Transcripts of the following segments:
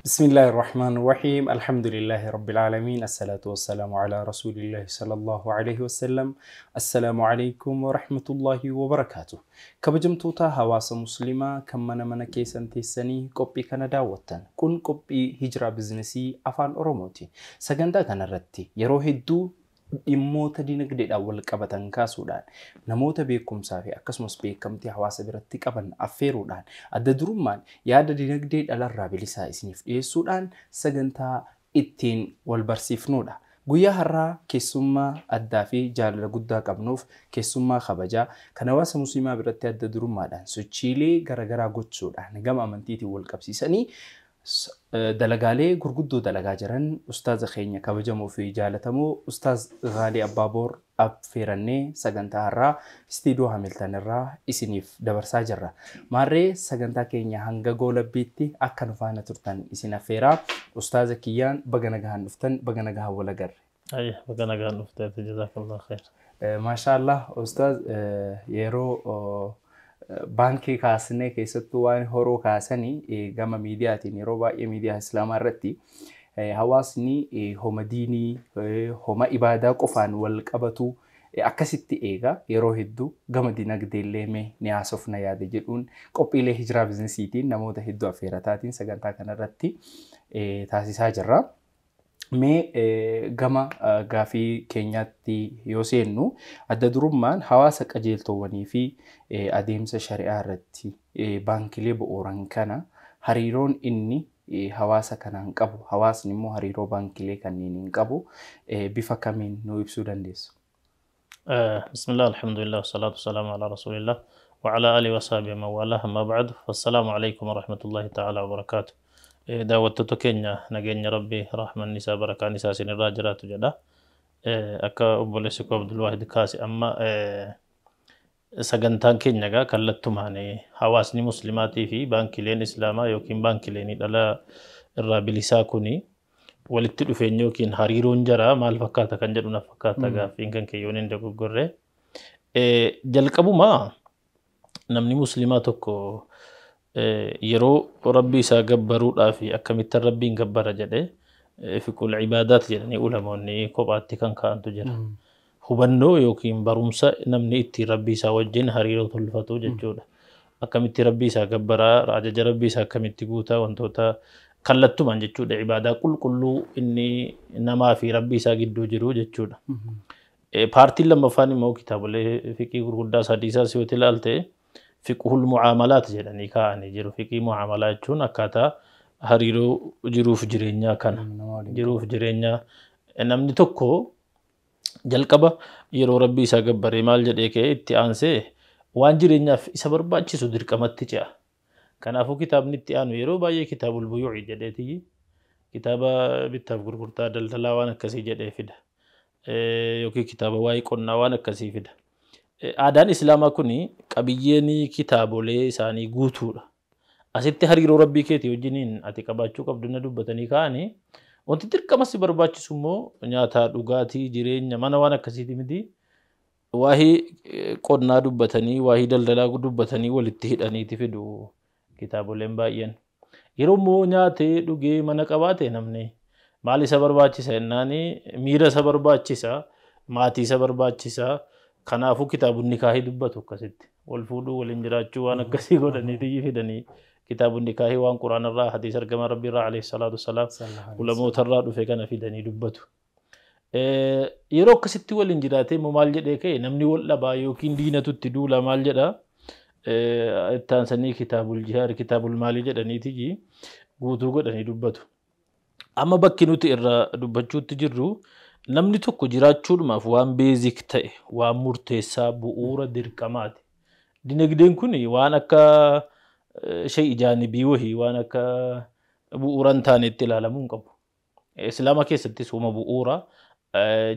بسم الله الرحمن الرحيم الحمد لله رب العالمين الصلاة والسلام على رسول الله صلى الله عليه وسلم السلام عليكم ورحمة الله وبركاته كبجمتوتا هواس مسلمة كمنا من كيسان تيساني قبي كندا وطن كن قبي هجرة بزنسي أفان أروموتي سجندا كان رتي يروه الدو immoota dinagdeedhaan wal qabatan kaasuudhaan namoota beekumsaa fi akkasumas beekamtii hawaasa biratti qaban affeeruudhaan adda durummaan yaada dinagdee dhalarraa bilisaa isiniif dhiyeessuudhaan sagantaa ittiin wal barsiifnudha. Guyyaa har'aa keessummaa addaa fi jaalala guddaa qabnuuf keessummaa kabajaa kan hawaasa musliimaa biratti adda durummaadhaan sochiilee garaagaraa gochuudhaan gama amantiitiin wal qabsiisanii dalagaalee gurguddoo dalagaa jiran ustaaza keenya kabajamoo fi jaalatamoo ustaaz Gaalii Abbaaboor affeerannee sagantaa har'aa istiidiyoo Hamilton irraa isiniif dabarsaa jirra. Maarree sagantaa keenya hanga goolabbiitti akka nu faana turtan isin affeeraa ustaaza kiyyaan baga nagaan dhuftan baga nagaan wal agarre. baga nagaan dhuftan jazakallahu khair. Maashaallah ustaaz yeroo baankii kaasnee keessattuu waan horoo kaasanii gama miidiyaatiin yeroo baay'ee miidiyaa islaamaa irratti hawaasni homa diinii homa ibaadaa qofaan wal qabatu akkasitti eega yeroo hedduu gama dinagdeellee mee ni haasofna yaada jedhuun qophiilee hijiraa biizinasiitiin namoota hedduu affeerataatiin sagantaa kanarratti taasisaa jirra. Mee gama gaafii keenyaatti yoo seennu adda durummaan hawaasa qajeeltowwanii fi adeemsa shari'aa irratti baankilee bu'uuran kana hariiroon inni hawaasa kanaan qabu hawaasni immoo hariiroo baankilee kanneen qabu bifa kamiin nu ibsuu dandeessu? Bismillah alhamdulillah wassalatu wassalamu ala rasulillah wa ala alihi wa sahbihi man walaah amma ba'd wassalamu alaykum wa rahmatullahi ta'ala wa barakatuh. daawwattoota keenya nageenya rabbi rahman isaa barakaan isaa sinirraa jiraatu jedha. Akka obboleessi koo Abdul Waahid kaase amma sagantaan keenya gaa kallattumaan hawaasni muslimaatii fi baankileen islaamaa yookiin baankileen dhala irraa bilisaa kuni walitti dhufeenya yookiin hariiroon jara maal fakkaata kan jedhu na fakkaata gaafiin kan keeyyoon hin dogoggorre. Jalqabuma namni muslimaa tokko yeroo rabbi isaa gabbaruudhaa fi akkamitti rabbiin gabbara jedhee fiqul ibaadaat jedhanii ulamoonni kophaatti kan kaa'antu jira. Hubannoo yookiin barumsa namni itti rabbi isaa wajjin hariiroo tolfatu jechuudha. Akkamitti rabbi isaa gabbaraa ajaja rabbi isaa akkamitti guutaa wantoota kallattumaan jechuudha ibaadaa qulqulluu inni namaa fi rabbi isaa gidduu jiru jechuudha. Paartiin lammaffaan immoo kitaabolee fiqii gurguddaa sadii isaas yoo ilaalte fiqhul mu'aamalaat jedhanii kaa'anii jiru. Fiqii mu'aamalaa jechuun akkaataa hariiroo jiruuf jireenyaa kana jiruuf jireenyaa namni tokko jalqaba yeroo rabbi isaa gabbaree maal jedhee ka'ee itti aansee waan jireenyaaf isa barbaachisu dirqamatti ce'a. Kanaafuu kitaabni itti aanu yeroo baay'ee kitaabul buyuu'i jedheeti kitaaba bittaaf gurgurtaa daldalaa waan akkasii jedhee fida. Yookiin kitaaba waa'ee qonnaa waan akkasii fida. Aadaan islaamaa kuni qabiyyeen kitaabolee isaanii guutuudha. Asitti hariiroo rabbii keetii wajjiniin ati qabaachuu qabdu na dubbatanii kaa'anii wanti dirqama si barbaachisu immoo nyaata dhugaatii jireenya mana waan akkasiiti miti. Waa'ee qonnaa dubbatanii waa'ee daldalaa dubbatanii walitti hidhaniiti fidu kitaaboleen baay'een. Yeroo immoo nyaatee dhugee mana qabaate namni maal isa barbaachisa jennaani miira isa barbaachisa maatii isa barbaachisa. Kanaafuu kitaabonni kaahii dubbatu akkasitti wal fuudhuu waliin jiraachuu waan akkasii godhanii fidanii kitaabonni kaahii waan quraana irraa hadiis argama rabbi irraa alayhi salaatu wassalaam ulamoota irraa dhufe kana fidanii dubbatu. Yeroo akkasitti waliin jiraatee immoo maal jedhee ka'e namni wal dhabaa yookiin diinatutti duula maal jedha ittaansanii kitaabul jihaad kitaabul maalii jedhaniiti guutuu godhanii dubbatu. Amma bakki nuti irraa dubbachuutti jirru namni tokko jiraachuudhaaf waan beezik ta'e waan murteessaa bu'uura dirqamaati. Dinagdeen kun waan akka shay ijaanibii wahii waan akka bu'uura hin taanetti ilaalamuu hin qabu. Islaama keessattis uma bu'uura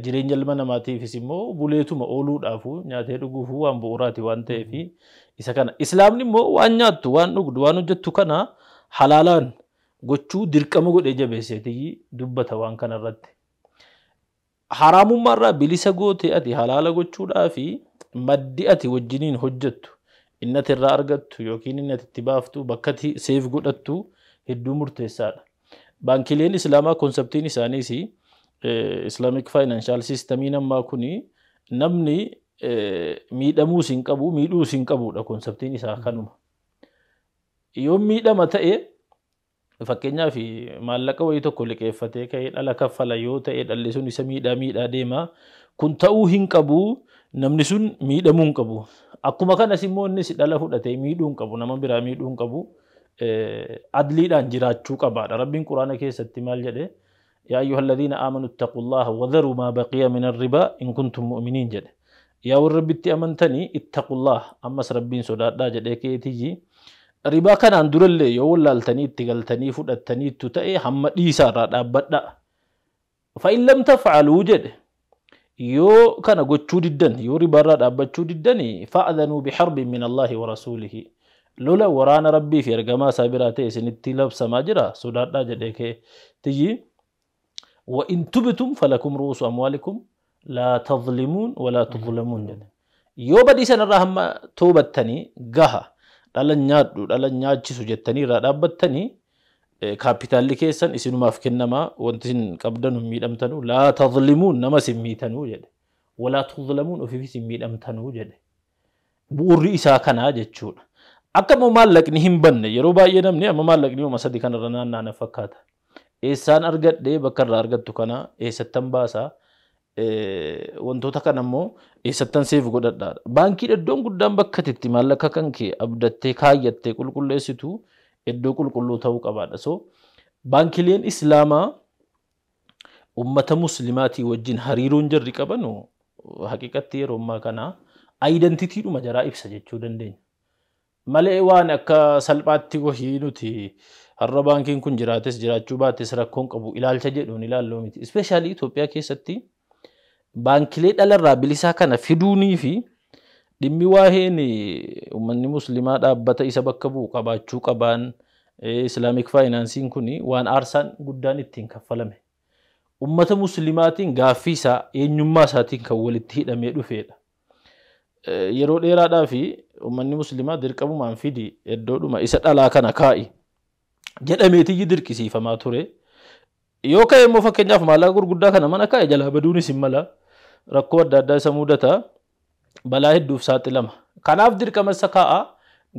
jireenya ilma namaatiifis immoo buleetuma ooluudhaaf nyaatee dhuguuf waan bu'uuraati waan ta'eef isa kana islaamni immoo waan nyaattu waan dhugdu waan hojjettu kana halaalaan gochuu dirqama godhee jabeesseetii dubbata waan kana irratti. Haramummaarraa bilisa goote ati halaala gochuudhaa fi maddi ati wajjiniin hojjettu innati irraa argattu yookiin innati itti baaftu bakka ati seef godhattu hedduu murteessaadha. baankileen islaamaa konseptiin isaaniis islamic financial systemii namaa kuni namni miidhamuus hin qabu miidhuus hin qabudha konseptiin isaa kanuma. Yoo miidhama ta'e fakkeenyaaf maallaqa wayii tokko liqeeffatee ka'ee dhala kaffala yoo ta'e dhalli sun isa miidhaa deema kun ta'uu hin qabu namni sun miidhamuu hin qabu. Akkuma kanas immoo innis dhala fudhatee miidhuu hin qabu nama biraa miidhuu hin qabu. Adliidhaan jiraachuu qabaadha. Rabbiin Quraana keessatti maal jedhe yaa ayyuhalladhiina aamanuu ittaqullaha wadharuu maa baqiya min arribaa in kuntum mu'miniin jedhe. Yaa warra rabbitti amantanii ittaqullaha ammas rabbiin sodaadhaa jedhee keetiyyi ribaa kanaan durallee yoo wallaaltanii itti galtanii fudhattaniittu ta'e hamma dhiisaarraa dhaabbadha. Fa'in lam taf'aluu jedhe yoo kana gochuu diddan yoo ribaarraa dhaabbachuu diddanii fa'adhanuu biharbin min Allaahi wa rasuulihi lola waraana rabbii fi ergamaa isaa biraa ta'e isinitti labsamaa jira sodaadhaa jedhee keetiyyi wa in tubtum falakum ru'uusu amwaalikum laa tadhlimuun walaa tudhlamuun jedhe. Yoo badii sanarraa hamma toobattanii gaha dhala nyaadhu dhala nyaachisu jettanii irraa dhaabbattanii kaapitaalli keessan isinumaaf kennamaa wanti isin qabdan miidhamtanuu laa tadhlimuun nama isin miitanuu jedhe walaa tudhlamuun ofiifis hin miidhamtanuu jedhe. Bu'uurri isaa kanaa jechuudha. Akka maallaqni hin banne yeroo baay'ee namni amma maallaqni uma sadii kanarra naanna'an fakkaata. Eessaan argadhee bakka irraa argattu kana eessattan baasaa wantoota kana immoo eessattan seef godhadhaadha. Baankii iddoon guddaan bakka itti maallaqa kan kee abdattee kaayyattee qulqulleessitu iddoo qulqulluu ta'uu qabaadha. So baankileen islaamaa ummata muslimaatii wajjin hariiroon jarri qabanu haqiqatti yeroo ammaa kana aayidentitiidhuma jaraa ibsa jechuu dandeenya. Malee waan akka salphaatti wahii nuti har'a baankiin kun jiraates jiraachuu baates rakkoon qabu ilaalcha jedhuun ilaalloo miti. Ispeeshaalii Itoophiyaa keessatti baankilee dhalarraa bilisaa kana fiduunii fi dhimmi waa'een uummanni muslimaa dhaabbata isa bakka bu'u qabaachuu qabaan islaamic faayinaansiin kun waan aarsaan guddaan ittiin kaffalame. Uummata muslimaatiin gaaffii isaa eenyummaa isaatiin kan walitti hidhamee dhufeedha. Yeroo dheeraadhaa fi uummanni muslimaa dirqamumaan fidi iddoodhuma isa dhalaa kana kaa'i jedhameetii dirqisiifamaa ture. Yoo ka'e immoo fakkeenyaaf maallaqa gurguddaa kana mana kaa'e jalaa baduunis hin mala rakkoo adda addaa isa mudata balaa hedduuf saaxilama. Kanaaf dirqama isa kaa'a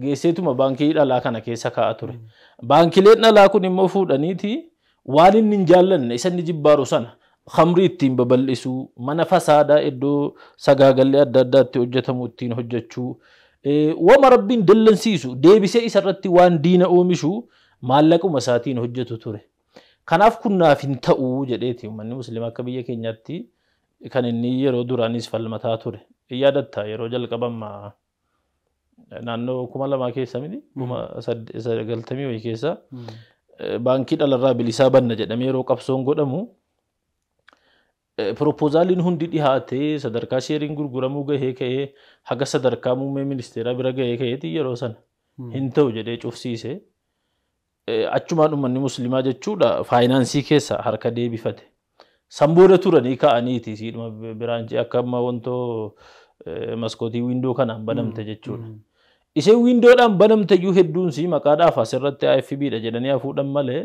geesseetuma baankii dhalaa kana keessa kaa'a ture. Baankileen dhalaa kun immoo fuudhaniiti waan inni hin jaallanne isa inni jibbaaru sana khamrii ittiin babal'isuu mana fasaadaa iddoo sagaagallee adda addaatti hojjetamu ittiin hojjechuu wama rabbiin dallansiisu deebisee isarratti waan diina oomishu maallaquma isaatiin hojjetu ture. Kanaaf kunnaaf hin ta'u jedheeti uummanni muslimaa akka biyya keenyaatti kan inni yeroo duraanis falmataa ture. Yaadatta yeroo jalqabama naannoo 2000 keessa miti 1990 wayii keessa baankii dhalarraa bilisaa banna jedhamee yeroo qabsoon godhamu propozaaliin hundi dhihaatee sadarkaa sheeriin gurguramuu gahee ka'ee haga sadarkaa muummee ministeeraa bira gahee ka'eeti yeroo sana hin ta'u jedhee cufsiise. Achumaan uummanni muslimaa jechuudha faayinaansii keessa harka deebifate. Sanbooda turanii ka'aniiti siidhuma biraanchii akka amma wantoo maskootii wiindoo kanaan banamte jechuudha. Isheen wiindoodhaan banamte iyyuu hedduun si maqaadhaaf asirratti AFBdha jedhanii hafuudhan malee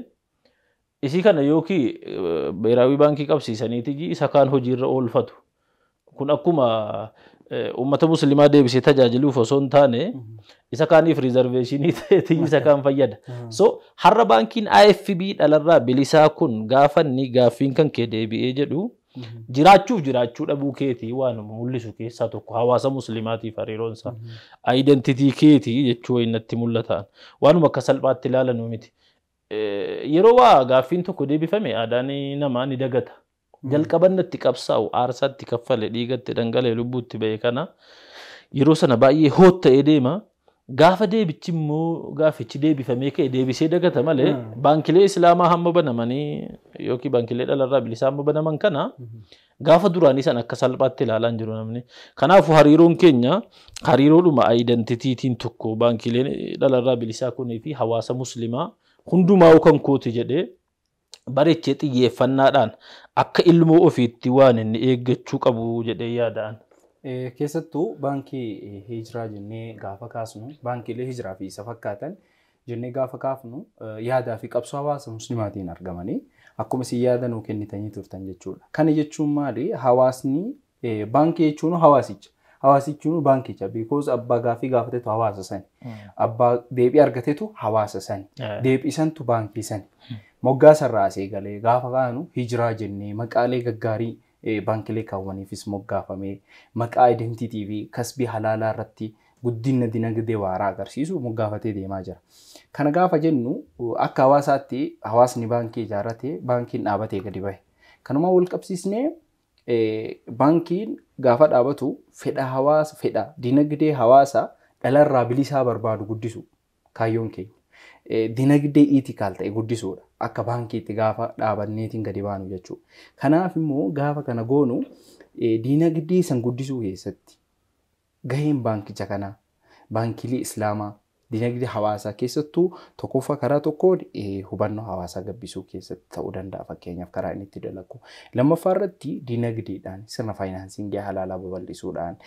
isii kana yookiin beeraawii baankii qabsiisaniiti isa kaan hojiirra oolfatu. Kun akkuma ummata muslimaa deebisee tajaajiluuf osoo hin taane isa kaaniif riizarveeshinii ta'eeti isa kaan fayyada. So har'a baankiin AFB dhalarraa bilisaa kun gaafa inni gaaffiin kan kee deebi'ee jedhu jiraachuuf jiraachuu dhabuu keetii waanuma mul'isu keessaa tokko hawaasa muslimaatiif hariiroonsa aayidentitii keetii jechuu wayinnatti mul'atan waanuma akka salphaatti ilaalanuu miti. Yeroo waa gaaffiin tokko deebifame aadaan namaa ni dagata. Jalqabannatti qabsaa'u aarsaatti kaffale dhiigatti dhangalee lubbuutti ba'e kana yeroo sana baay'ee hoot ta'ee deema. Gaafa deebichi immoo gaafichi deebifamee ka'e deebisee dagata malee baankilee islaamaa hamma banamanii yookiin baankilee dhalarraa bilisaa hamma banaman kana gaafa duraanii sana akka salphaatti ilaalaan jiru namni. Kanaafuu hariiroon keenya hariiroodhuma aayidentitiitiin tokko baankileen dhalarraa bilisaa kunii fi hawaasa muslimaa hundumaa kan kooti jedhee bareechee xiyyeeffannaadhaan akka ilmoo ofiitti waan inni eeggachuu qabu jedhee yaadaan. Keessattuu baankii hijiraa jennee gaafa kaasnu baankiilee hijiraa fi isa fakkaatan jennee gaafa kaafnu yaadaa fi qabsoo hawaasa muslimaatiin argamanii akkuma isin yaada nuu kennitanii turtan jechuudha. Kana jechuun maali? Hawaasni baankii jechuun hawaasicha. Hawaasichuun baankicha because abbaa gaafii gaafatetu hawaasa sani. Abbaa deebii argatetu hawaasa sani. Deebii santu baankii sani. Moggaa sarraasee galee gaafa kaanu hijiraa jennee maqaalee gaggaarii baankilee kaawwaniifis moggaafamee maqaa identitii fi kasbii halaalaa irratti guddina dinagdee waaraa agarsiisu moggaafatee deemaa jira. Kana gaafa jennu akka hawaasaatti hawaasni baankii ijaarratee baankiin dhaabatee gadi bahe. Kanuma wal qabsiisnee baankiin gaafa dhaabatu fedha dinagdee hawaasa dhalarraa bilisaa barbaadu guddisu kaayyoon keenya. Dinagdee iitikaal ta'e guddisuudha. Akka baankiitti gaafa dhaabanneetiin gadi baanu jechuudha. Kanaaf immoo gaafa kana goonu dinagdee san guddisuu keessatti gaheen baankicha kanaa baankilee islaamaa dinagdee hawaasaa keessattuu tokkoffaa karaa tokkoon hubannoo hawaasaa gabbisuu keessatti ta'uu danda'a fakkeenyaaf karaa inni itti dalagu. Lammaffaa irratti dinagdeedhaan sirna faayinaansiingii halaalaa babal'isuudhaan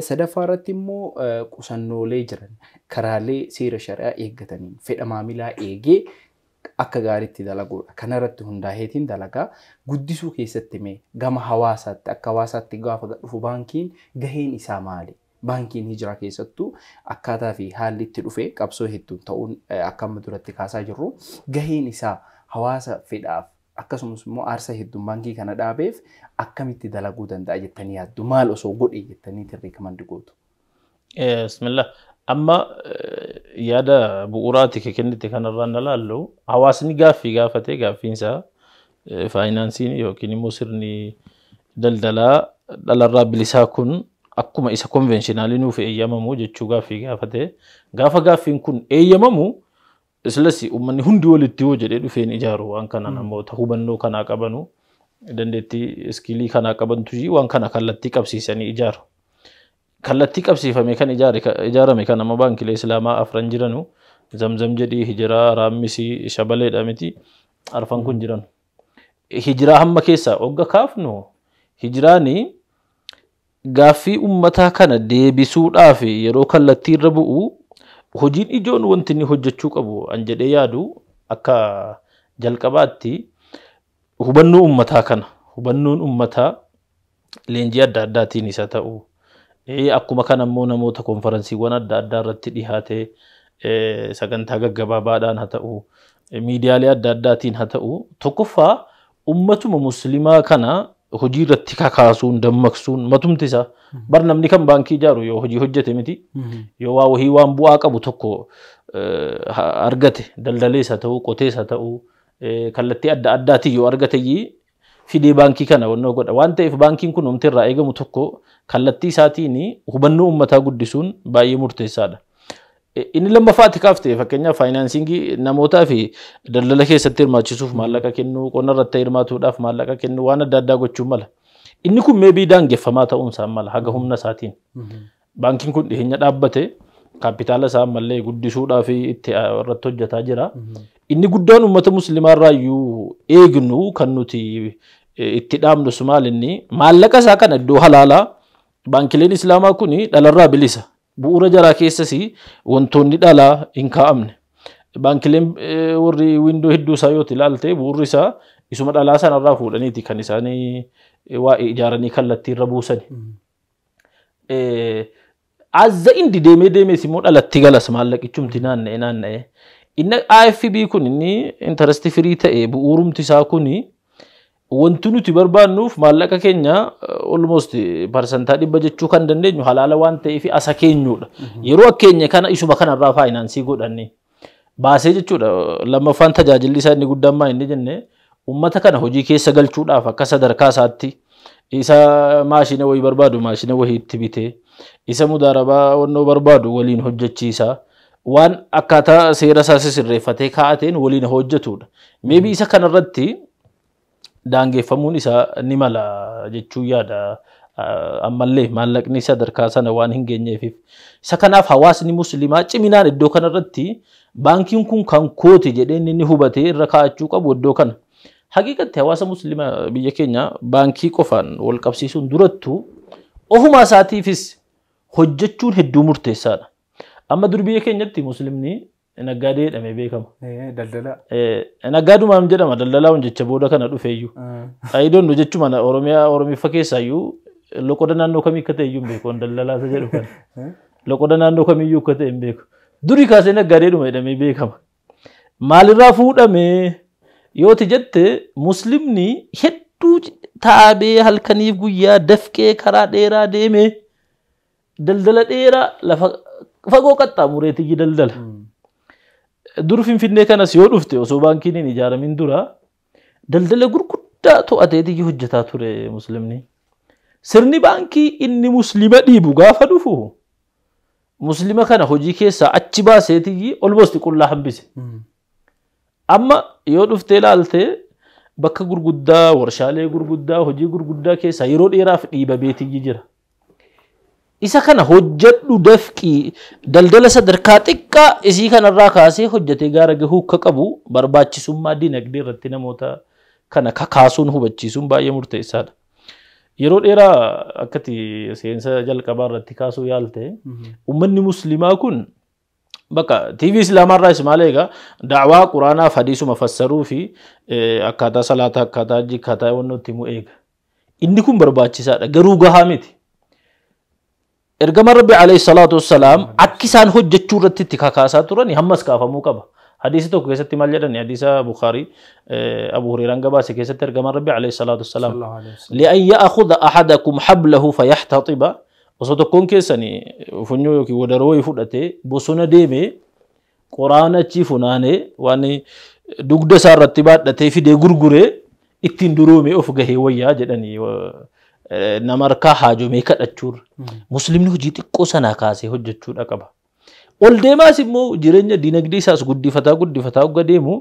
sadaffaa irratti immoo qusannoolee jiran karaalee seera shari'aa eeggataniin fedha maamilaa eegee akka gaariitti dalaguudha. Kana irratti hundaa'eetiin dalagaa guddisuu keessatti mee gama hawaasaatti akka hawaasaatti gaafa dhufu baankiin gaheen isaa maali? Baankiin hijiraa keessattuu akkaataa fi haalli itti dhufe qabsoo hedduun ta'uun akka amma duratti kaasaa jirru gaheen isaa hawaasa fedhaaf akkasumas immoo aarsaa hedduun baankii kana dhaabeef akkamitti dalaguu danda'a jettanii yaaddu? Maal osoo godhe jettanii tirreekamandi gootu? Bismillah. Amma yaada bu'uuraati kennite kanarraan ilaallu hawaasni gaaffii gaafatee gaaffiinsaa faayinaansiin yookiin immoo sirni daldalaa dhalarraa bilisaa kun akkuma isa konvenshinaalii nuuf eeyyamamu jechuu gaaffii gaafatee gaafa gaaffiin kun eeyyamamu islas uummanni hundi walitti yoo jedhee dhufeen ijaaru waan kana namoota hubannoo kanaa qabanu dandeettii iskilii kanaa qabantu waan kana kallattii qabsiisanii ijaaru. Kallattii qabsiifame kan ijaarame kan amma baankilee islaamaa afran jiranu zamzam jedhii hijiraa raammisii shabaleedha miti arfan kun jiran. Hijiraa hamma keessaa ogga kaafnu hijiraanii gaaffii ummataa kana deebisuudhaaf yeroo kallattii irra bu'u hojiin ijoon wanti inni hojjechuu qabu an jedhee yaadu akka jalqabaatti hubannoo ummataa kana hubannoon ummataa leenjii adda addaatiin isa ta'u akkuma kana immoo namoota konferensiiwwan adda addaa irratti dhihaatee sagantaa gaggabaabaadhaan haa ta'u miidiyaalee adda addaatiin haa ta'u tokkoffaa ummatuma muslimaa kana hojii irratti kakaasuun dammaqsuun matumti isaa bar namni kan baankii ijaaru yoo hojii hojjete miti yoo waa wahii waan bu'aa qabu tokko argate daldalees haa ta'u qotees haa ta'u kallattii adda addaatiin yoo argate fidee baankii kana wannoo godha waan ta'eef baankiin kun umti irraa eegamu tokko kallattii isaatiin hubannoo ummataa guddisuun baay'ee murteessaadha. Inni lammaffaatti kaaftee fakkeenyaaf faayinaansiingii namootaa fi daldala keessatti hirmaachisuuf maallaqa kennuu qonna irratti hirmaatuudhaaf maallaqa kennuu waan adda addaa gochuun mala. Inni kun meebii daangeffamaa ta'uun isaa mala haga humna isaatiin. Baankiin kun dhiyeenya dhaabbate kaapitaala isaa mallee guddisuudhaaf itti irratti hojjetaa jira. Inni guddaan uummata muslimaa irraa iyyuu eegnu kan nuti itti dhaabnu sumaalinni maallaqa isaa kana iddoo halaalaa baankileen islaamaa kun dhalarraa bilisa. Bu'uura jaraa keessas wantoonni dhalaa hin kaa'amne. Baankileen warri windoo hedduu isaa yoo ilaalte bu'uurri isaa isuma dhalaa sanarraa fuudhaniiti kan isaanii waa'ee ijaaranii kallattii irra buusani. Azza indi deemee immoo dhalatti galas maallaqichumti naanna'e. Inni IFB kun inni interest free ta'e bu'uurumti isaa kun wanti nuti barbaannuuf maallaqa keenya almost parsantaa 100 jechuu kan dandeenyu halaala waan ta'eef asa keenyudha. Yeroo akkeenya kana isuma kanarraa faayinaansii godhanne baasee jechuudha. Lammaffaan tajaajilli isaa inni guddaan maa inni jenne uummata kana hojii keessa galchuudhaaf akka sadarkaa isaatti isa maashina wayii barbaadu maashina wayii itti bitee isa mudaarabaa wannoo barbaadu waliin hojjechiisa. Waan akkaataa seera isaa sirreeffatee kaa'ateen waliin hojjetudha. Maybe isa kanarratti daangeffamuun isaa ni mala jechuu yaada ammallee maallaqni sadarkaa sana waan hin geenyeef isa kanaaf hawaasni muslimaa ciminaan iddoo kanarratti baankiin kun kan kooti jedhee inni hubatee irra kaa'achuu qabu iddoo kana. Haqiiqatti hawaasa muslimaa biyya keenya baankii qofaan wal qabsiisuun durattuu ofuma isaatiifis hojjechuun hedduu murteessaadha. Amma dur biyya keenyatti muslimni naggaadee jedhamee beekama. Daldala. Naggaadumaam jedhama daldalaawwan jecha booda kana dhufeeyyuu. Ayidoon jechuma Oromiiffa keessaayyuu loqoda naannoo kamii akka ta'e iyyuu hin beeku daldalaa isa jedhu kana. Loqoda naannoo kamiyyuu akka ta'e hin beeku. Durii kaasee naggaadeedhuma jedhamee beekama. Maalirraa fuudhamee yooti jette muslimni hedduu taabee halkaniif guyyaa dafqee karaa dheeraa deemee daldala dheeraa lafa fagoo qaxxaamureetii daldala. Dur Finfinnee kanas yoo dhufte osoo baankiin hin ijaaramin dura daldala gurguddaa to'ateetii hojjetaa ture muslimni. Sirni baankii inni muslima dhiibu gaafa dhufu muslima kana hojii keessaa achi baaseetii olmost qullaa hambise. Amma yoo dhuftee ilaalte bakka gurguddaa warshaalee gurguddaa hojii gurguddaa keessaa yeroo dheeraaf dhiibabeetii jira. Isa kana hojjedhu dafqii daldala sadarkaa xiqqaa isii kanarraa kaasee hojjetee gaara gahuu akka qabu barbaachisummaa dinagdee irratti namoota kana kakaasuun hubachiisuun baay'ee murteessaadha. Yeroo dheeraa akkati seensa jalqabaa irratti kaasuu yaalte uummanni muslimaa kun bakka TV islaamarraa ismaal egaa da'waa quraanaa hadiisuma fassaruu fi akkaataa salaataa akkaataa hajjii akkaataa wannootti himu eega. Inni kun barbaachisaadha garuu gahaa miti. Ergama Rabbi alayhi salatu wassalam akkisaan hojjechuu irratti itti kakaasaa turan hammas kaafamuu qaba. Hadiisi tokko keessatti maal jedhani hadiisa Bukhari Abu Hurairaan gabaase keessatti ergama Rabbi alayhi salatu wassalam li'an ya'khudha ahadakum hablahu fayahtatiba osoo tokkoon keessanii funyoo yookiin wadaroo fudhatee bosona deemee quraana achi funaanee waan dugda isaa irratti baadhatee fidee gurguree ittiin duroomee of gahee wayyaa jedhanii nama harkaa haajomee kadhachuurra. Muslimni hojii xiqqoo sanaa kaasee hojjechuudha qaba. Ol deemaas immoo jireenya dinagdee isaas guddifataa hogga deemu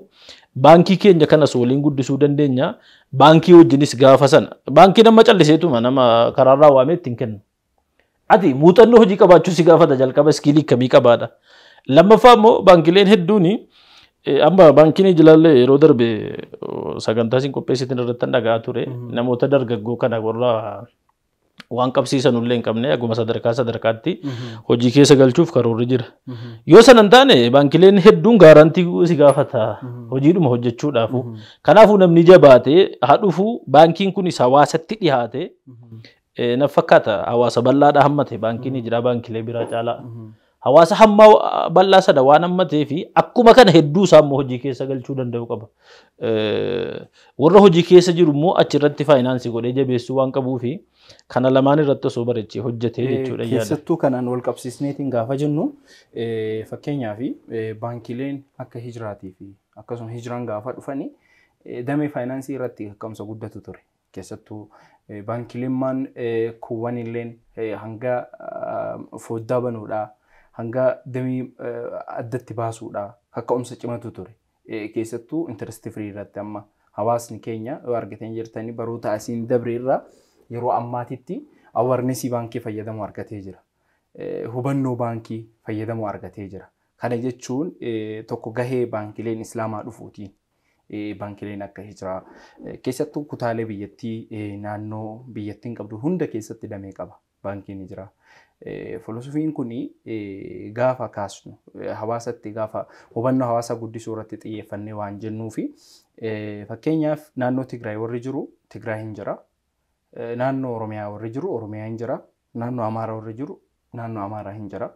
baankii keenya kanas waliin guddisuu dandeenya. Baankii wajjinis gaafa sana baankii nama calliseetuma nama karaarraa waamee ittiin kennu. Ati muuxannoo hojii qabaachuu si gaafata jalqaba iskiilii kamii qabaadha. Lammaffaa immoo baankileen hedduuni amma baankiin ijilaallee yeroo darbe sagantaa siin qopheessitin irratti dhagaa ture namoota dargaggoo kana warra waan qabsiisan ullee hin qabne aguma sadarkaatti hojii keessa galchuuf karoorri jira. Yoo sanan taane baankileen hedduun gaarantii si gaafata hojiidhuma hojjechuudhaaf. Kanaafuu namni jabaatee haa dhufu baankiin kunis hawaasatti dhiyaate na fakkaata hawaasa bal'aadha hammate baankiin jira baankilee biraa caalaa. Hawaasa hamma bal'aa sada waan hammatee fi akkuma kana hedduu isaa immoo hojii keessa galchuu danda'u qaba. Warra hojii keessa jiru immoo achirratti faayinaansii godhee jabeessuu waan qabuu fi kana lamaan irratti osoo bareechee hojjetee jechuudha yaada. Keessattuu kanaan wal qabsiisneetiin gaafa jennu fakkeenyaaf baankileen akka hijiraatii fi akkasuma hijiraan gaafa dhufanii damee faayinaansii irratti akkamitti guddatu ture. Keessattuu baankileen maan kuuwwan illeen hanga foddaa banuudhaa. Hanga damee addatti baasuudha akka umsa cimatu ture. Keessattuu interest free irratti amma hawaasni keenya yoo argateen jirtanii baroota asiin dabre irraa yeroo ammaatitti awarenessii baankii fayyadamu argatee jira. Hubannoo baankii fayyadamu argatee jira. Kana jechuun tokko gahee baankileen islaamaa dhufuutiin baankileen akka hijiraa keessattuu kutaalee biyyattii naannoo biyyattiin qabdu hunda keessatti damee qaba baankiin hijiraa. Filosofiin kuni gaafa kaasnu hawaasatti gaafa hubannoo hawaasaa guddisuu irratti xiyyeeffannee waan jennuu fi fakkeenyaaf naannoo Tigraay warri jiru Tigraay hin jira. Naannoo Oromiyaa warri jiru Oromiyaa hin jira. Naannoo Amaaraa warri jiru naannoo Amaaraa hin jira.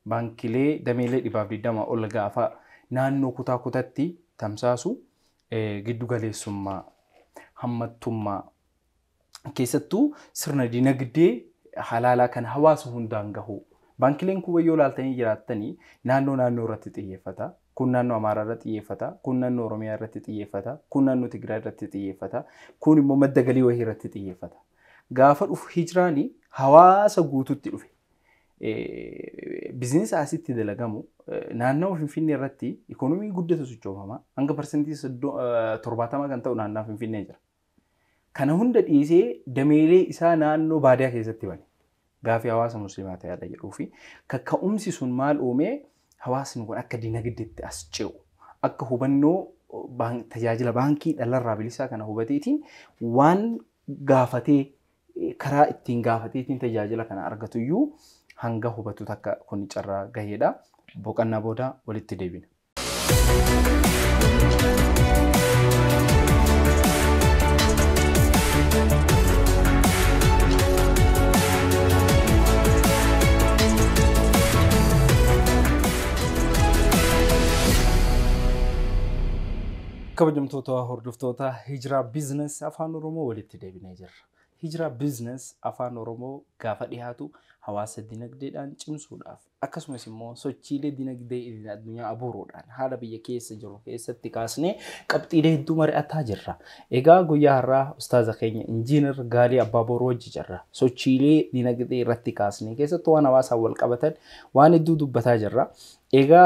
Baankilee dameelee 220 ol gaafa naannoo kutaa kutatti tamsaasu giddu galeessummaa hammattummaa keessattuu sirna dinagdee halaalaa kan hawaasa hundaan gahu. Baankileen kun yoo laaltanii jiraattanii naannoo irratti xiyyeeffata. Kun naannoo Amaaraa irratti xiyyeeffata. Kun naannoo Oromiyaa irratti xiyyeeffata. Kun naannoo Tigraay irratti xiyyeeffata. Kun immoo madda galii wahii irratti xiyyeeffata. Gaafa dhufu hijiraani hawaasa guututti dhufe. Biizinesa asitti dalagamu naannoo Finfinnee irratti ikoonomii guddatu sochoofama. Hanga parsentii 70 kan ta'u naannoo Finfinnee jira. Kana hunda dhiisee dameelee isaa naannoo baadiyaa keessatti bane. Gaafii hawaasa musliimaa ta'edha jedhuu fi kakka'umsi sun maal uumee hawaasni kun akka dinagdeetti as ce'u akka hubannoo tajaajila baankii dhalarraa bilisaa kana hubateetiin waan gaafatee karaa ittiin gaafateetiin tajaajila kana argatu iyyuu hanga hubatu takka kun carraa gaheedha. Boqonnaa booda walitti deebina. kabajamtoota hordoftoota Hijraa Biizines Afaan Oromoo walitti deebinee jirra. Hijraa Biizines Afaan Oromoo gaafa dhiyaatu hawaasa dinagdeedhaan cimsuudhaaf akkasumas immoo sochiilee dinagdee idil addunyaa abuuruudhaan haala biyya keessa jiru keessatti kaasnee qabxiilee hedduu mari'ataa jirra. Egaa guyyaa har'aa ustaaza keenya Injiinar Gaalii Abbaabooroo wajji jirra. Sochiilee dinagdee irratti kaasnee keessattuu waan hawaasaan wal qabatan waan hedduu dubbataa jirra. Egaa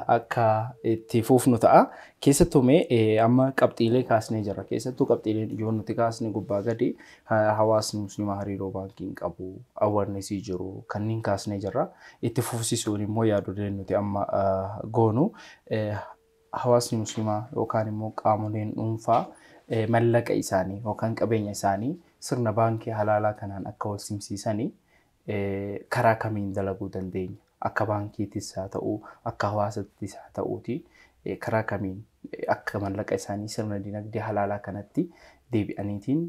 akka itti fufnu ta'a. Keessattuu amma qabxiilee kaasnee jirra. Keessattuu qabxiileen ijoon nuti kaasne gubbaa gadi hawaasni musliimaa hariiroo baankiin qabu awarenessii jiru kanneen kaasnee jirra. Itti fufsisuun immoo yaadoleen nuti amma goonu hawaasni musliimaa yookaan immoo qaamoleen dhuunfaa mallaqa isaanii yookaan qabeenya isaanii sirna baankii halaalaa kanaan akka wal simsiisanii karaa kamiin dalaguu dandeenya. Akka baankiitis haa ta'u, akka hawaasattis haa ta'uuti karaa kamiin akka mallaqa isaanii sirna dinagdee halaalaa kanatti deebi'aniitiin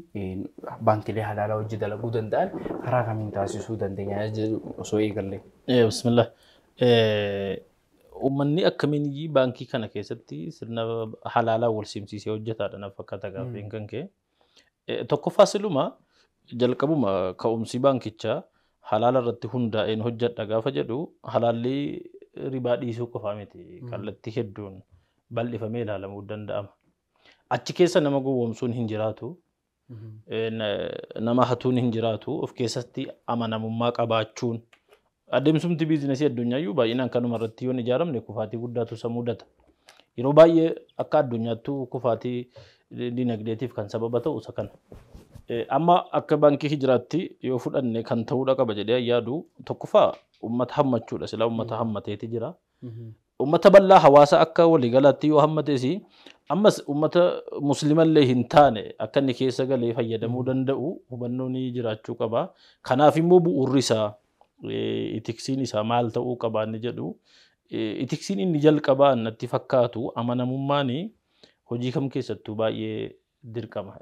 baankilee halaalaa hojii dalaguu danda'an karaa kamiin taasisuu dandeenya jedhu osoo eegallee. Bismillah. Uummanni akkamiin baankii kana keessatti sirna halaalaa wal simsiisee hojjetaadha naaf fakkaata gaafiin kan kee. Tokkoffaa siluma jalqabuma ka'umsi baankichaa halaala irratti hundaa'een hojjedha gaafa jedhu halaalli ribaa dhiisuu qofaa miti kallattii hedduun bal'ifamee ilaalamuu danda'ama. Achi keessa nama gowwoomsuun hin jiraatu, nama hatuun hin jiraatu, of keessatti amanamummaa qabaachuun adeemsumti biizinasii addunyaa baay'inaan kanuma irratti yoo ijaaramne kufaatii guddaatu isa mudata. Yeroo baay'ee akka addunyaattuu kufaatii dinagdeetiif kan sababa ta'u isa kana. Amma akka baankii Hijraatti yoo fudhanne kan ta'uudha qaba jedhee yaadu tokkoffaa uummata hammachuudha. Silaa uummata hammateeti jira. Uummata bal'aa hawaasa akka waliigalaatti yoo hammatees ammas uummata musliimallee hin taane akka inni keessa galee fayyadamuu danda'u hubannoon jiraachuu qaba. Kanaaf immoo bu'uurri isaa itiksiin isaa maal ta'uu qaba inni jedhu. Itiksiin inni jalqabaa natti fakkaatu amanamummaan hojii kam keessattuu baay'ee dirqama.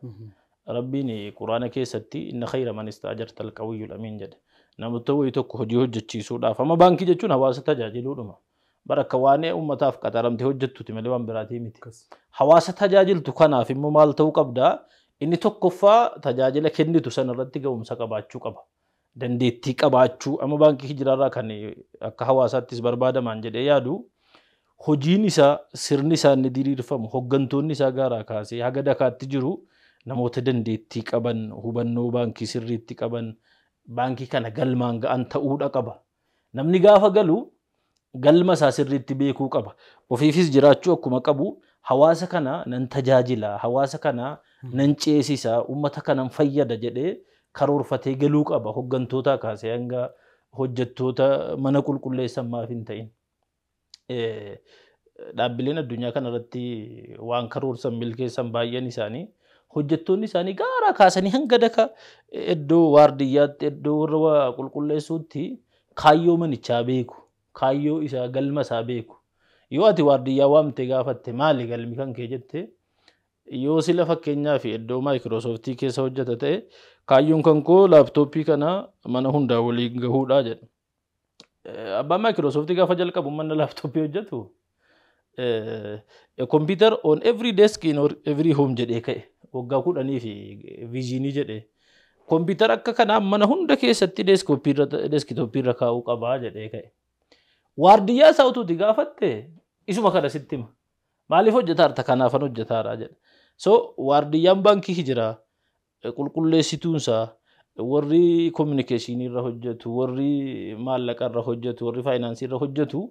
Rabbiin Quraana keessatti inna khayra man istaajarta al-qawiyyul amiin jedhe. Namoota wayii tokko hojii hojjechiisuudhaaf amma baankii jechuun hawaasa tajaajiluudhuma. Baraka waan uummataaf qaxaramtee hojjettuuti malee waan biraatii miti. Hawaasa tajaajiltu kanaaf immoo maal ta'uu qabda? Inni tokkoffaa tajaajila kennitu sanarratti ga'umsa qabaachuu qaba. Dandeettii qabaachuu amma baankii Hijraarraa kan akka hawaasaattis barbaadamaan jedhee yaadu hojiin isaa sirni isaa inni diriirfamu hoggantoonni isaa gaaraa kaasee haga dakaatti jiru namoota dandeettii qaban hubannoo baankii sirriitti qaban baankii kana galmaan ga'an ta'uudha qaba. Namni gaafa galu galma isaa sirriitti beekuu qaba. Ofiifis jiraachuu akkuma qabu hawaasa kana nan tajaajila, hawaasa kana nan ceesisa, uummata kanan fayyada jedhee karoorfatee galuu qaba. Hoggantoota kaasee hanga hojjettoota mana qulqulleessan maaf hin ta'in. Dhaabbileen addunyaa kanarratti waan karoorsan milkeessan baay'een isaanii hojjettoonni isaanii gaaraa kaasanii hanga daka iddoo waardiyyaatti iddoo warra qulqulleessuutti kaayyoo manichaa beeku. Kaayyoo isaa galma isaa beeku. Yoo ati waardiyyaa waamte gaafatte maali galmi kan kee jette yoo sila fakkeenyaa fi iddoo Maayikiroosooftii keessa hojjeta ta'e kaayyoon kan koo laaptooppii kana mana hundaa waliin gahuudha jedha. Abbaan Maayikiroosooftii gaafa jalqabu mana laaptooppii hojjetu a computer on every desk in every home jedhee ka'e. Waggaa 10 fi viizinii jedhee. Computer akka kanaa mana hunda keessatti deeskitooppii irra kaa'uu qabaa jedhee ka'e. Waardiyyaa isaa utuuti gaafatte isuma kana sitti hima. Maaliif hojjetaarta kanaafan hojjetaadha jedha. So waardiyyaan baankii Hijiraa qulqulleessituunsaa warri communication irra hojjetu, warri maallaqa irra hojjetu, warri finance irra hojjetu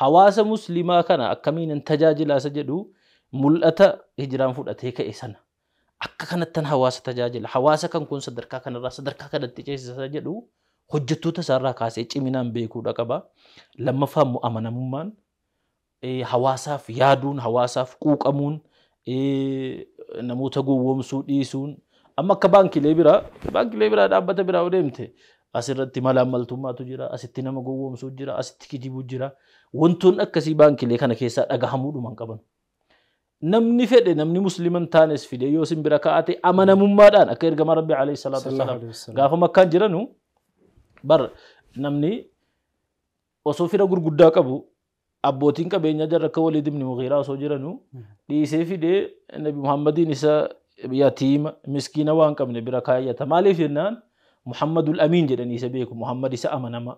hawaasa musliimaa kana akkamiin tajaajilaasa jedhu mul'ata Hijiraan fudhatee ka'e sana. Akka kanattan hawaasa tajaajila. Hawaasa kan kun sadarkaa kanarraa sadarkaa kanatti ceesisa jedhu hojjettoota isaarraa kaasee ciminaan beekuudha qaba. Lammaffaa immoo amanamummaan hawaasaaf yaaduun, hawaasaaf quuqamuun, namoota gowwoomsuu dhiisuun. Amma akka baankilee biraa dhaabbata biraa odeemte asirratti malaammaltummaatu jira, asitti nama gowwoomsuu jira, asitti kijibuu jira. Wantoonni akkasii baankilee kana keessaa dhagahamuudhumaan qaban. Namni fedhe namni musliman taanes fide yoo sin bira kaa'ate amanamummaadhaan akka ergama Rabbi alayhi salaatu wassalaam gaafa Makkaan jiranu bar namni osoo fira gurguddaa qabu abbootiin qabeenyaa jarra akka Waliid ibn Mughiiraa osoo jiranu dhiisee fidee Nabi Muhammadiin isa yatiima miskiina waan qabne bira kaayyata. Maaliif jennaan Muhammadul Amiin jedhanii isa beeku, Muhammad isa amanama.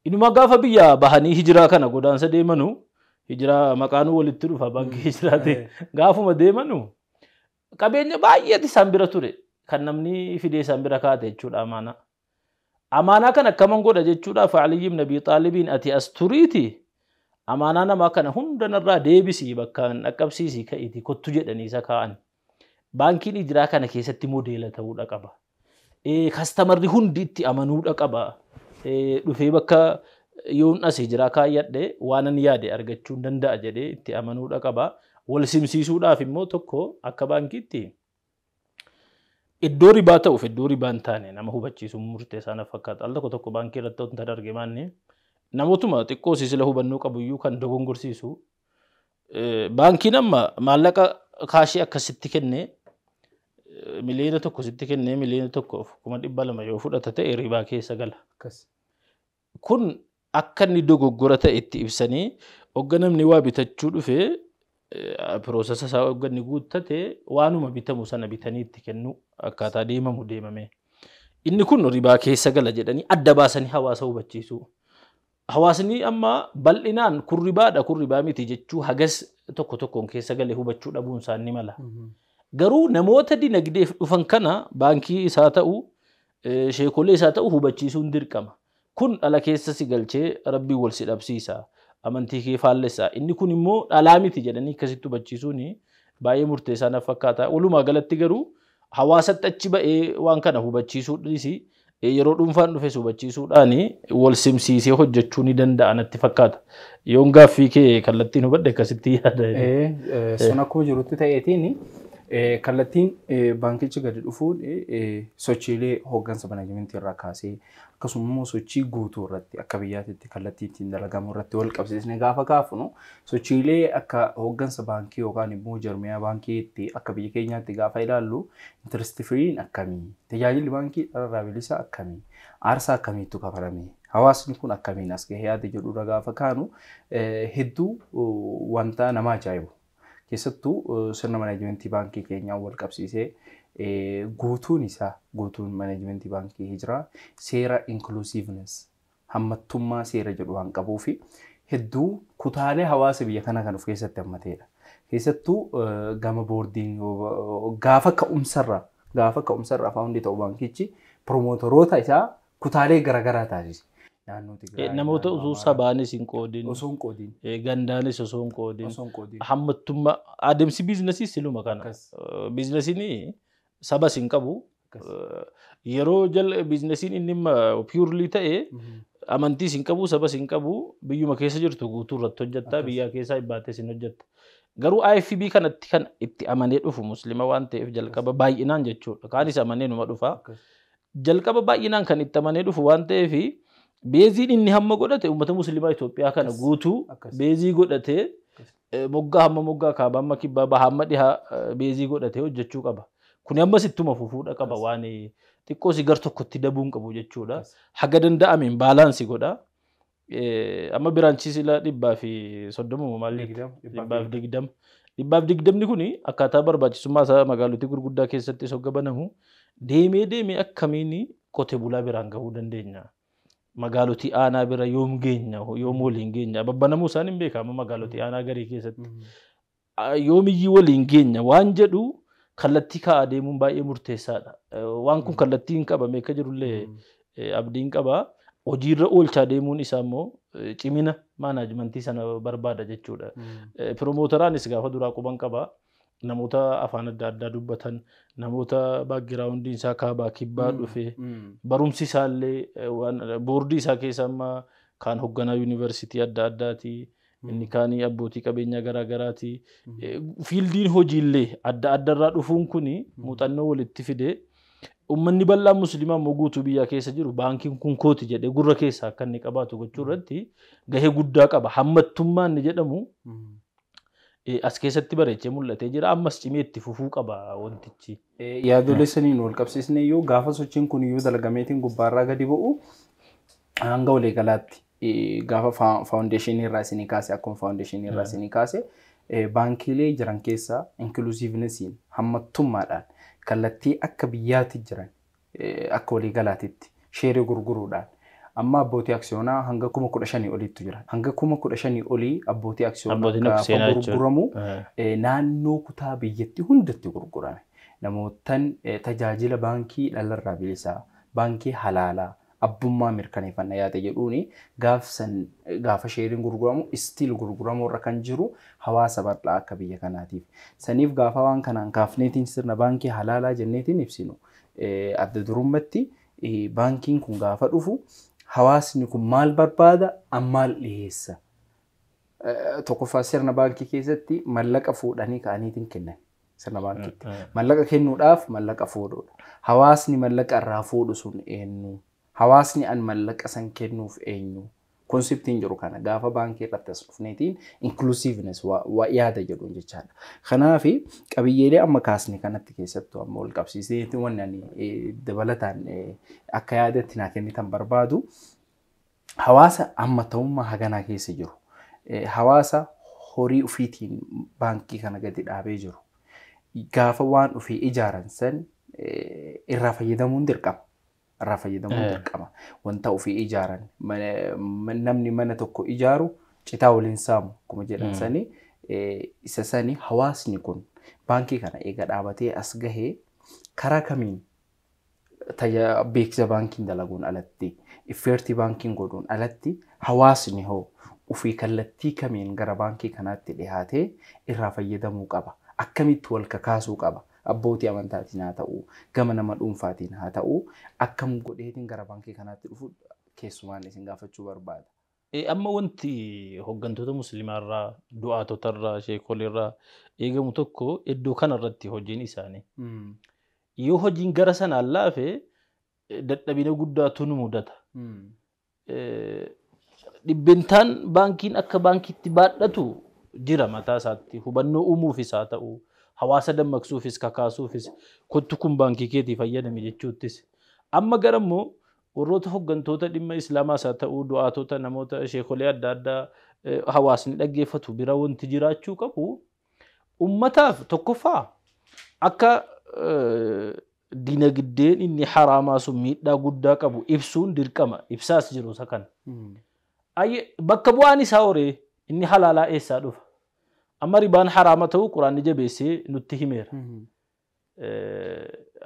Inuma gaafa biyya bahanii hijiraa kana godaansa deemanu, hijiraa maqaanuu walitti dhufa baankii hijiraate gaafuma deemanu qabeenya baay'eeti isaan bira ture kan namni fidee isaan bira kaa'ate jechuudha amaanaa. Amaanaa kana akkaman godha jechuudhaaf Ali ibn Abi Xaalibiin ati as turiiti amaanaa namaa kana hunda narraa deebisii bakkaan dhaqqabsiisii ka'iiti kottu jedhanii isa kaa'an. Baankiin hijiraa kana keessatti modeela ta'uudha qaba. Kastamarri hundi itti amanuudha qaba. Dhufee bakka yoon as hijiraa kaayyadhe waan ani yaade argachuu danda'a jedhee itti amanuudha qaba. Wal simsiisuudhaaf immoo tokko akka baankiitti iddoo ribaa ta'uuf iddoo ribaa hin taane nama hubachiisuun murteessaa na fakkaata. Al tokko baankii irratti wanta darge maanni namootuma xiqqoo sila hubannoo qabu iyyuu kan dogongorsiisu. Baankiin amma maallaqa kaashii akkasitti kennee miliyoona tokko sitti kennee miliyoona tokkoof 200,000 yoo fudhata ta'e ribaa keessa gala. Kun akka inni dogoggora ta'e itti ibsanii hogga namni waa bitachuu dhufee piroosesa isaa hogga inni guuttate waanuma bitamu sana bitanii itti kennu akkaataa deemamu deemame. Inni kun ribaa keessa gala jedhanii adda baasanii hawaasa hubachiisu. Hawaasni amma bal'inaan kun ribaadha kun ribaa miti jechuu hagas tokko tokkoon keessa galee hubachuu dhabuun isaanii mala. Garuu namoota dinagdeef dhufan kana baankii isaa ta'u sheekolee isaa ta'u hubachiisuun dirqama. Kun dhala keessa si galchee rabbii wal si dhabsiisa. Amantii kee faallessa. Inni kun immoo dhalaa miti jedhanii akkasitti hubachiisuun baay'ee murteessaa na fakkaata. Walumaa galatti garuu hawaasatti achi ba'ee waan kana hubachiisuudhis yeroo dhuunfaan dhufes hubachiisuudhaan wal simsiisee hojjechuu ni danda'a natti fakkaata. Yoon gaaffii kee kallattiin hubadhe akkasitti yaada. Sun akkuma jirutti ta'eetiin kallattiin baankichi gadi dhufuun sochiilee hooggansa manaajmentii irraa kaasee akkasuma immoo sochii guutuu irratti akka biyyaatti kallattii ittiin dalagamu irratti wal qabsiisnee gaafa kaafnu sochiilee akka hooggansa baankii yookaan immoo jarmiyaa baankiitti akka biyya keenyaatti gaafa ilaallu interest firiin akkamii tajaajilli baankii dhala bilisa akkamii aarsaa akkamiitu kafalame hawaasni kun akkamiin as gahee yaada jedhudha gaafa kaanu hedduu wanta nama ajaa'ibu. Keessattuu sirna manaajmentii baankii keenyaa wal qabsiisee guutuun manaajmentii baankii hijiraa seera inclusiveness hammattummaa seera jedhu waan qabuu fi hedduu kutaalee hawaasa biyya kana kan of keessatti hammateedha. Keessattuu gama boordiin gaafa ka'umsarraa faawundi ta'u baankichi promootoroota isaa kutaalee garaagaraa taasise. Namoota osoo sabaanis hin qoodin, gandaanis osoo hin qoodin, hammattummaa adeemsi biizinasii siluma kana. Biizinasiin sabas hin qabu. Yeroo biizinasiin inni purely ta'e amantiis hin qabu, sabas hin qabu, biyyuma keessa jirtu guutuu irratti hojjetta, biyya keessaa ibbaates hin hojjetta. Garuu IFB kanatti kan itti amanee dhufu muslima waan ta'eef jalqaba baay'inaan jechuudha. Kaanis amanee numa dhufa. Jalqaba baay'inaan kan itti amanee dhufu waan ta'eef beeziin inni hamma godhate uummata muslimaa Itoophiyaa kana guutuu beezii godhatee moggaa hamma moggaa kaaba hamma kibbaa baha hamma dhihaa beezii godhatee hojjechuu qaba. Kun ammas ittuma fufuudha qaba waan xiqqoo si gar tokkotti dabuun qabu jechuudha. Haga danda'ameen baalaansi godha. Amma biraanchii sila 130 maali 120. 120 kuni akkaataa barbaachisummaa isaa magaalota gurguddaa keessatti sogga banamu deemee akkamiin qote bulaa biraan gahuu dandeenya. Magaaloti aanaa bira yoom geenya yoom waliin geenya babbanamuu isaan hin beekamu magaaloti aanaa garii keessatti yoomiyyii waliin geenya waan jedhu kallattii kaa'aa deemuun baay'ee murteessaadha. Waan kun kallattii hin qabame akka jirullee abdiin qaba. Hojiirra oolchaa deemuun isaa immoo cimina maanaajmentii sana barbaada jechuudha. Piromootaraanis gaafa duraa quban qaba. Namoota afaan adda addaa dubbatan, namoota baakgiraawundii isaa kaabaa kibbaa dhufe, barumsi isaallee boordii isaa keessa amma kaan hoogganaa yuunivarsiitii adda addaati, inni kaanii abbootii qabeenyaa garaagaraati. Fiildiin hojiillee adda addarraa dhufuun kuni muuxannoo walitti fide. Uummanni bal'aan musliimaa immoo guutuu biyya keessa jiru baankiin kun kooti jedhee gurra keessaa akka inni qabaatu gochuu irratti gahee guddaa qaba. Hammattummaan ni jedhamu. As keessatti bareechee mul'atee jira ammas cimee itti fufuu qaba wantichi. Yaadolee saniin wal qabsiisnee yoo gaafa sochiin kun yoo dalagameetiin gubbaarraa gadi bu'u hanga waliigalaatti gaafa faawundeeshinii irraa isinii kaase akkuma faawundeeshinii irraa isinii kaase baankiilee jiran keessaa inklusiivnesiin hammattummaadhaan kallattii akka biyyaatti jiran akka waliigalaatitti sheerii gurguruudhaan amma abbootii aksiyoonaa hanga 15,000 oliitu jira. Hanga 15,000 olii abbootii aksiyoonaa gurguramu naannoo kutaa biyyatti hundatti gurgurame. Namootaan tajaajila baankii dhalarraa bilisaa, baankii halaalaa, abbummaa mirkaneeffannaa yaada jedhuuni gaafa sheeriin gurguramu istiil gurguramu irra kan jiru hawaasa bal'aa akka biyya kanaatiif. Saniif gaafa waan kanaan kaafneetiin sirna baankii halaalaa jenneetiin ibsinu adda durummatti baankiin kun gaafa dhufu hawaasni kun maal barbaada ammaal dhiyeessa. Tokkoffaa sirna baankii keessatti mallaqa fuudhanii ka'aniitiin kennan. Sirna baankiitti mallaqa kennuudhaaf mallaqa fuudhuudha. Hawaasni mallaqa irraa fuudhu sun eenyu? Hawaasni an mallaqa san kennuuf eenyu? Konseptiin jiru kana gaafa baankii irratti as dhufneetiin inclusiveness yaada jedhuun jechaadha. Kanaaf qabiyyeelee amma kaasne kanatti keessattuu amma wal qabsiiseetiin wanni ani dabalataan akka yaadatti naa kennitan barbaadu hawaasa amma ta'ummaa haganaa keessa jiru. Hawaasa horii ufiitiin baankii kana gadi dhaabee jiru. Gaafa waan ufii ijaaran san irraa fayyadamuun dirqama. Irraa fayyadamuun dirqama. Wanta ufii ijaaran namni mana tokko ijaaru citaa waliin saamu kuma jedhan sani isa sani hawaasni kun baankii kana eega dhaabatee as gahee karaa kamiin beeksisa baankiin dalaguun alatti effeertii baankiin godhuun alatti hawaasni hoo ufii kallattii kamiin gara baankii kanaatti dhiyaatee irraa fayyadamuu qaba. Akkamitti wal kakaasuu qaba. Abbootii amantaatiin haa ta'uu, gama nama dhuunfaatiin haa ta'uu, akkam godheetiin gara baankii kanaatti dhufu keessumaan isin gaafachuu barbaada. Amma wanti hooggantoota musliimaarraa, du'aatotarraa, sheekoleerraa eegamu tokko iddoo kanarratti hojiin isaanii. Yoo hojiin gara sanaan laafe dadhabina guddaatu nu mudata. Dhibbentaan baankiin akka baankiitti baadhatu jira mataa isaatti hubannoo uumuufis haa ta'uu. Hawaasa dammaqsuufis kakaasuufis kottu kun baankii keetii fayyadame jechuuttis. Amma garammoo warroota hooggantoota dhimma islaamaas haa ta'uu du'aatota namoota sheekolee adda addaa hawaasni dhaggeeffatu bira wanti jiraachuu qabu. Ummataaf tokkoffaa akka dinagdeen inni haraamaa sun miidhaa guddaa qabu ibsuun dirqama ibsaas jiru isa kana. Bakka bu'aan isaa horee inni halaalaa eessaa dhufa. أما ربان حرامة تو قرآن جبسي نتهمير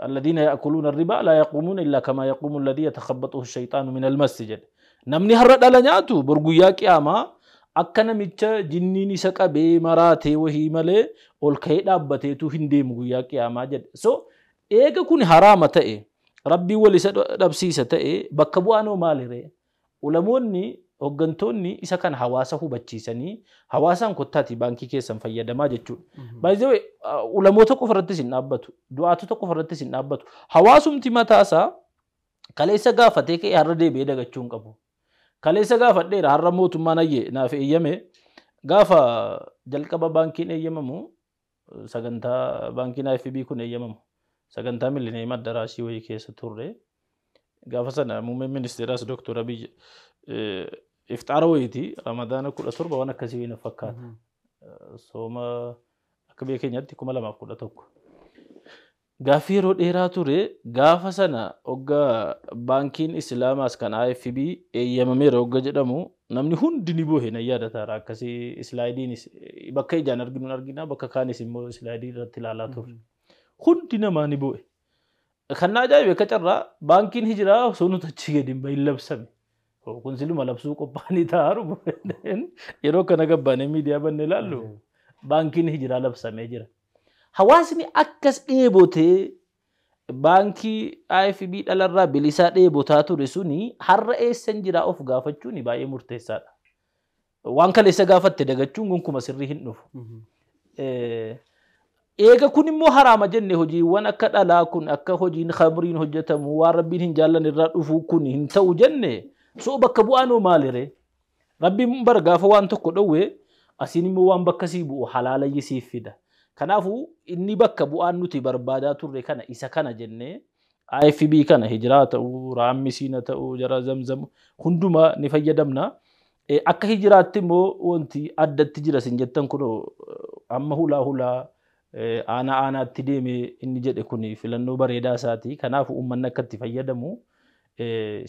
الذين يأكلون الربا لا يقومون إلا كما يقوم الذي يتخبطه الشيطان من المسجد نمني هرد على نياتو برغوياك أما أكنا ميتشا جنيني سكا بي مراتي وهي ملي والكيد أبتي تو هندي مغوياك أما جد إيجا كوني حرامة إيه ربي ولسد ربسيسة إيه بكبوانو مالي ري ولموني hooggantoonni isa kan hawaasa hubachiisanii hawaasaan kottaati baankii keessan fayyadamaa jechuudha. Baay'ee ulamoota qofa irratti sin dhaabbatu, du'aatota qofa irratti sin dhaabbatu. Hawaasumti mataasaa kaleessa gaafatee ka'ee har'a deebi'ee dagachuu hin qabu. Kaleessa gaafadheera har'a mootummaan ayyee naaf eeyyame gaafa jalqaba baankiin eeyyamamu sagantaa baankiin IFB kun eeyyamamu sagantaa milineema addaraashii wayii keessa turre gaafa sana muummeen ministeeraas Dr. Abiy إفطار ويتي رمضان كل أسبوع وأنا كسيين فكات سوما أكبر كنياتي كملا ما كل توك غافيرو إيراتوري غافا سنة أوغا بانكين إسلام أسكان IFB يمامير أوغا جدامو نمني هون دنيبو هنا يادا تارا كسي إسلايدين بكاي جان أرجنا بكا كاني سيمو إسلايدين رتلالا تور هون دينا ما نبوه خنا جاي بكترة بانكين هجرة سونو تشيء دين بايلبسامي kun siluma labsuu qophaa'anii ta'aru yeroo kana gabbaanee miidiyaa banne ilaallu baankiin hijiraa labsamee jira. Hawaasni akkas dheebotee baankii IFB dhalarraa bilisaa dheebotaa ture suni har'a eessan jiraa of gaafachuun baay'ee murteessaadha. Waan kaleessa gaafatte dagachuun gonkumaa sirrii hin dhufu. Eega kun immoo haraama jenne hojiiwwan akka dhalaa kun akka hojiin khamriin hojjetamu waan rabbiin hin jaallanne irraa dhufu kun hin ta'u jenne. So bakka bu'aanoo maalire rabbiin bara gaafa waan tokko dhowwe asiin immoo waan bakka sii bu'u halaalayyi siif fida. Kanaafuu inni bakka bu'aan nuti barbaadaa turre kana isa kana jennee IFB kana hijiraa ta'uu raammisiina ta'uu jara zamzam hunduma ni fayyadamna. Akka hijiraatti immoo wanti addatti jira sin jettan kun amma hulaa aanaatti deeme inni jedhe kun filannoo bareedaa isaati. Kanaaf uummanni akka itti fayyadamu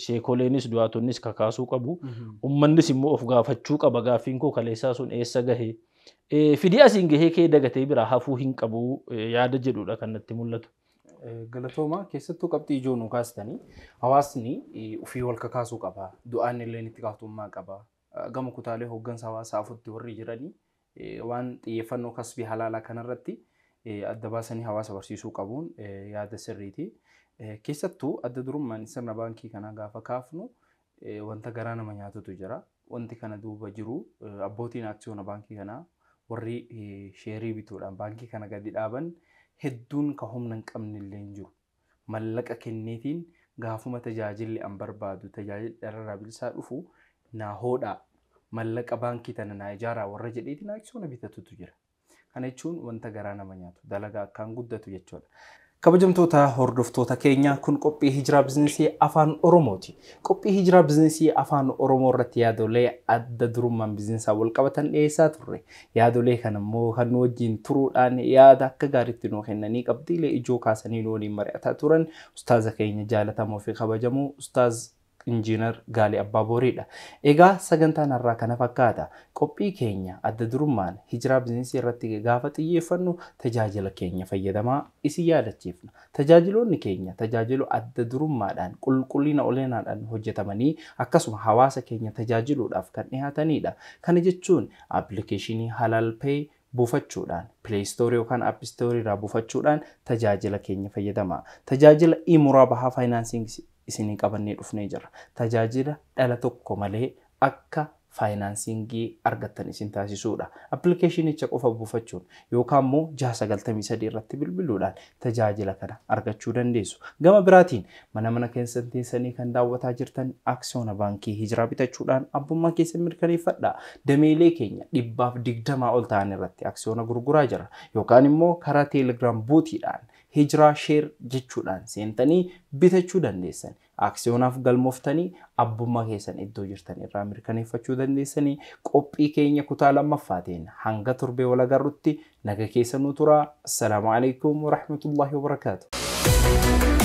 sheekoleenis du'aatonnis kakaasuu qabu. Uummannis immoo of gaafachuu qaba. Gaaffiin koo kaleessaa sun eessa gahe? Fidii asiin gahee kee dagatee bira hafuu hin qabu yaada jedhudha kan natti mul'atu. Galatooma keessattuu qabxii ijoo nu kaastanii hawaasni ofii wal kakaasuu qaba. Du'aan illee itti gaafatamummaa qaba. Gama kutaalee hooggansa hawaasaa afutti warri jiranii waan xiyyeeffannoo kasbii halaalaa kanarratti adda baasanii hawaasa barsiisuu qabuun yaada sirriiti. Keessattuu adda durummaan sirna baankii kana gaafa kaafnu wanta garaa nama nyaatutu jira. Wanti kana duuba jiru abbootiin aksiyoona baankii kanaa warri sheerii bituudhaan baankii kana gadi dhaaban hedduun ka humna hin qabne illee hin jiru. Mallaqa kenneetiin gaafuma tajaajilli an barbaadu tajaajilli dhararraa bilisaa dhufu naa hoodhaa mallaqa baankii tana naa ijaaraa warra jedheetiin aksiyoona bitatutu jira. Kana jechuun wanta garaa nama nyaatu dalagaa akkaan guddatu jechuudha. Kabajamtoota hordoftoota keenya kun qophii hijiraa bizinesii afaan Oromooti. Qophii hijiraa bizinesii afaan Oromoo irratti yaadolee adda durummaan bizinesaa wal qabatan dhiyeessaa turre. Yaadolee kana immoo kan nu wajjin turuudhaan yaada akka gaariitti nuu kennanii qabxiilee ijoo kaasanii nu waliin mari'ataa turan ustaaza keenya jaalatamoo fi kabajamoo ustaaz Injiinar Gaalii Abbaa Booriidha. Egaa sagantaan har'aa kana fakkaata. Qophii keenya adda durummaan hijiraa bizinesii irratti gaafa xiyyeeffannu tajaajila keenya fayyadamaa isin yaadachiifna. Tajaajiloonni keenya tajaajila adda durummaadhaan qulqullina oleenaadhaan hojjetamanii akkasuma hawaasa keenya tajaajiluudhaaf kan dhiyaatanidha. Kana jechuun appilikeeshinii Halal Pay buufachuudhaan Play Store yookaan App Store irraa buufachuudhaan tajaajila keenya fayyadamaa. Tajaajila e-muraabahaa faayinaansing isinii qabannee dhufnee jira. Tajaajila dhala tokko malee akka faayinaansingii argattan isin taasisuudha. Appilikeeshinicha qofa buufachuun yookaan immoo 693 irratti bilbiluudhaan tajaajila kana argachuu dandeessu. Gama biraatiin mana keessatti teessanii kan daawwataa jirtan aksiyoona baankii hijiraa bitachuudhaan abbummaa keessan mirkaneeffadhaa. Dameelee keenya 120 ol ta'an irratti aksiyoona gurguraa jira. Yookaan immoo karaa Telegram bootiidhaan hijiraa sheer jechuudhaan seentanii bitachuu dandeessan. Aksiyoonaaf galmooftanii abbummaa keessan iddoo jirtan irraa mirkaneeffachuu dandeessanii qophii keenya kutaa lammaffaatiin hanga torbee wal agarrutti naga keessan nu turaa. Assalaamu alaykum wa rahmatullahi wa barakaatuh.